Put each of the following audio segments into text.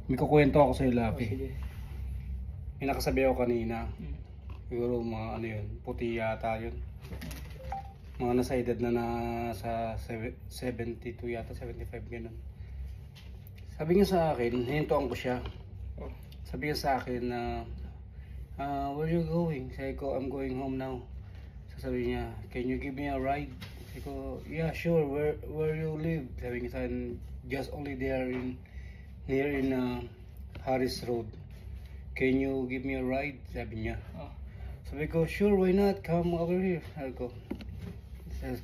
May kukwento ako sa'yo, Lapi. Sige. May nakasabi ako kanina. Siguro mga ano yun, puti yata yun. Mga nasa edad na nasa 72 yata, 75 ganun. Sabi niya sa akin, hinintuan ko siya. Sabi niya sa akin na, where you going? Sabi ko, I'm going home now. Sabi niya, can you give me a ride? Sabi ko, yeah, sure. Where you live? Sabi niya sa akin, just only there near in Harris Road. Can you give me a ride? Sabi niya. Sabi ko, sure, why not? Come over here. Sabi ko,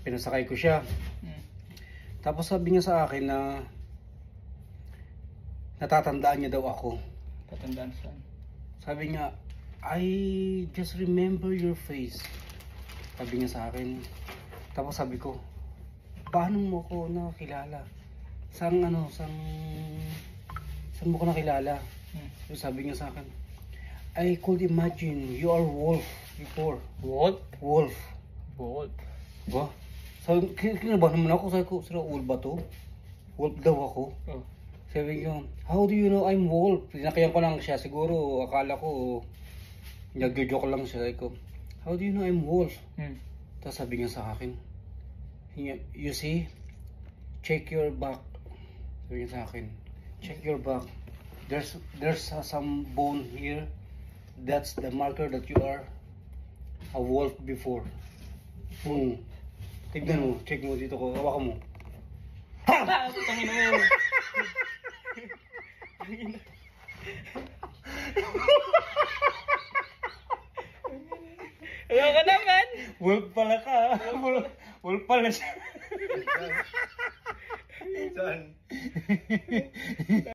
pinasakay ko siya. Tapos sabi niya sa akin na natatandaan niya daw ako. Tatandaan saan? Sabi niya, I just remember your face. Sabi niya sa akin. Tapos sabi ko, paano mo ko nakilala? Saan mo ko nakilala? So sabi niya sa akin, I could imagine you are Wolf before. What? Wolf. What? Ba? Sabi, kinabahan naman ako. Sabi ko, sila Wolf ba to? Wolf daw ako. Sabi ko, how do you know I'm Wolf? Pinakayan ko lang siya. Siguro, akala ko, nag-joke lang siya. Sabi ko, how do you know I'm Wolf? Tapos sabi niya sa akin, you see, check your back. Sabi niya sa akin, check your back. There's some bone here. That's the marker that you are a wolf before. Tignan mo, check mo dito ko. Hawakan mo. Ha! Tangin mo! Ayoko naman! Wolf pala ka. Wolf pala siya.